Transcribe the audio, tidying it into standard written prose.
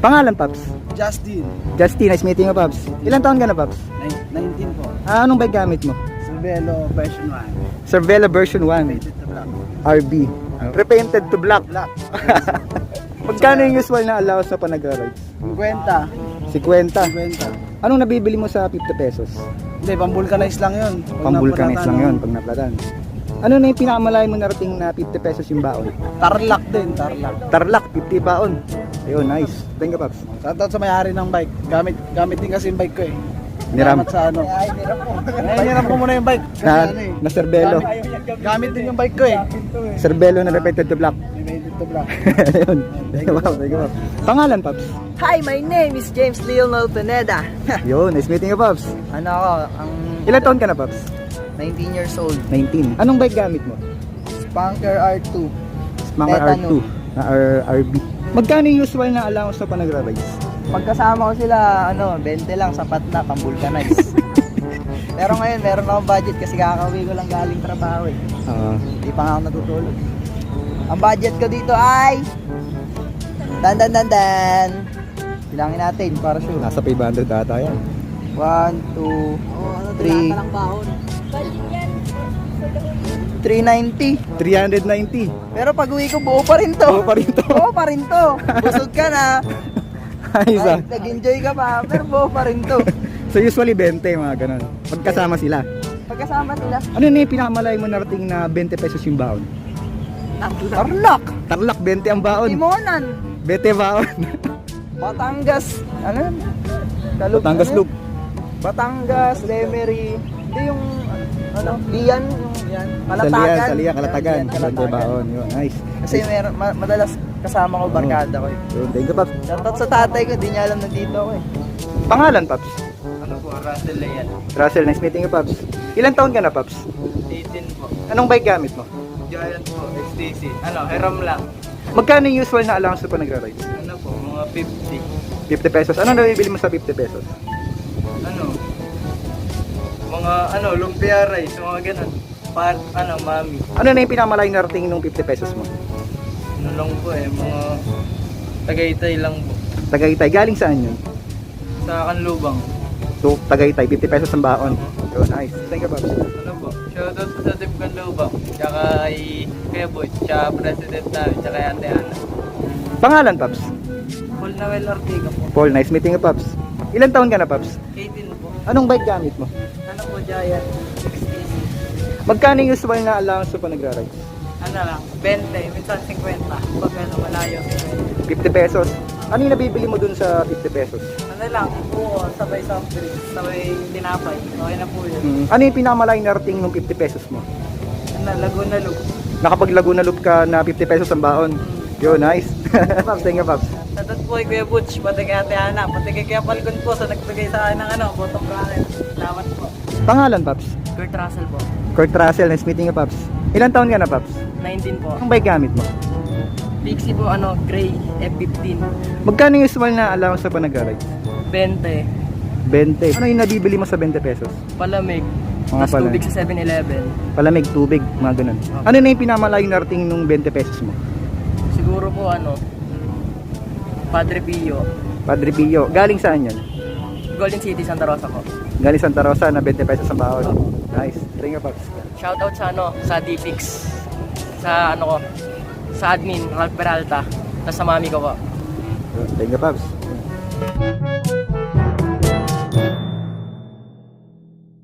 Pangalan, Paps? Justin. Justin, nice meeting you, Paps. Ilan taon ka na, Paps? 19 po. Anong bike gamit mo? Cervelo version 1. Cervelo version 1. Painted to black. RB. Repainted to black. Black. Magkano yung usual na allowance na pa nagra-rides? 50. 50. 50. Anong nabibili mo sa 50 pesos? Hindi, pang-vulcanize lang yun. Pang-vulcanize lang yun pag naplatan. Ano na yung pinakamalayo mo narating na 50 pesos yung baon? Tarlac din, tarlac. Tarlac, 50 baon. Ayun, nice. Thank you, Paps. Shoutout sa may-ari ng bike. Gamit din kasi yung bike ko eh. Niram. Salamat sa ano. Niram ko muna yung bike. Kasi Na, ano eh. na Cervelo. Gamit din yung bike ko eh. Cervelo na repainted to black. Painted to black. Ayun. Thank you, Paps. Thank you, Paps. Pangalan, Paps? Hi, my name is James Leonel Pineda. Yun, nice meeting you, Paps. Ano ako, ang Ilan taon ka na, Paps? 19 years old. 19. Anong bike gamit mo? Spunker R2. Mga Tetano. R2 na RB. Magkano yung usual na allowance na pa nagra-rides? Pagkasama ko sila, 20 lang, sapat na, pang-vulcanize. Pero ngayon, meron akong budget kasi kakauwi ko lang galing trabaho eh. Hindi pa nga ako natutulog. Ang budget ko dito ay... Dan. Bilangin natin para sure. Nasa 500 ata yan. 1, 2, 3, 390. 390. Pero pag uwi ko, buo pa rin to. Oo pa rin to. Buo pa rin to. Busog ka na. Ayos ah. Ay, nag-enjoy ka pa, pero buo pa rin to. So usually 20, mga ganun. Pagkasama sila. Pagkasama sila, Ano na yung pinakamalayo mo narating na 20 pesos yung baon? Tarlac, Tarlac, 20 ang baon. Timonan, 20 baon. Batangas, Batangas Loop. Batangas, Lemery, hindi yung, Lian, Kalatagan. Salian, Kalatagan. 20 Kalatagan. baon. Yun, nice. Kasi meron, madalas kasama ko, barkada ko eh. Yun, thank you, Paps. Shoutout sa tatay ko, di niya alam na dito ako eh. Pangalan, Paps? Ano po, Russell Leyan. Russell, nice meeting you, Paps. Ilan taon ka na, Paps? 18 po. Anong bike gamit mo? Giant po, XTC. Hiram lang. Magkano yung usual na allowance na pa nagra-rides? Ano po, mga 50. 50 pesos. Ano nabibili mo sa 50 pesos? Mga lumpia rice, mga ganun. Mami. Ano na yung pinakamalayong narating nung 50 pesos mo? Ano lang po mga Tagaytay lang po. Tagaytay. Galing saan yun? Sa Kanlubang. So, Tagaytay. 50 pesos ang baon. Yun, nice. Thank you, Paps. Ano po, shoutout po sa Team Kanlubang. Tsaka kay Kuya Boy, tsaka President namin, tsaka kay Ate Ana. Pangalan, Paps? Paul Noel Ortega po. Paul, nice meeting you, Paps. Ilan taon ka na, Paps? 18 po. Anong bike gamit mo? Ano po, Giant XTC. Magkano yung usual na allowance mo pa nagra-rides? Ano lang, 20, minsan 50. Pag malayo, 50 pesos. Ano yung nabibili mo dun sa 50 pesos? ano lang, buo, sabay soft drinks, sabay tinapay. Okay na po yun. Ano yung pinakamalayong narating nung 50 pesos mo? Laguna Loop. Nakapag-Laguna Loop ka na 50 pesos ang baon. Yo, nice. Paps, thank you, Paps. Shoutout po kay Kuya Butch, pati kay Ate Ana, pati kay Kuya Falcon po sa nagbigay sa akin ng bottom bracket. Salamat po. Pangalan, Paps? Kurt Russell po. Kurt Russell, nice meeting you, Paps. Ilan taon ka na, Paps? 19 po. Anong bike gamit mo? Pixie po, Gray F15. Magkano yung usual na allowance na pa nagra-rides? 20. 20. Ano yung nabibili mo sa 20 pesos? Palamig. Mga Tapos palamig. tubig sa 7-Eleven. Palamig, tubig, mga ganun. Ano na yung pinakamalayong narating nung 20 pesos mo? Siguro po, Padre Pio. Padre Pio. Galing saan yan? Golden City, Santa Rosa po. Galing Santa Rosa na 20 pesos ang baon. Nice. Thank you, Paps. Shoutout sa DPix. Sa sa admin, Ralph Peralta. Tapos sa mami ko po. Thank you, Paps.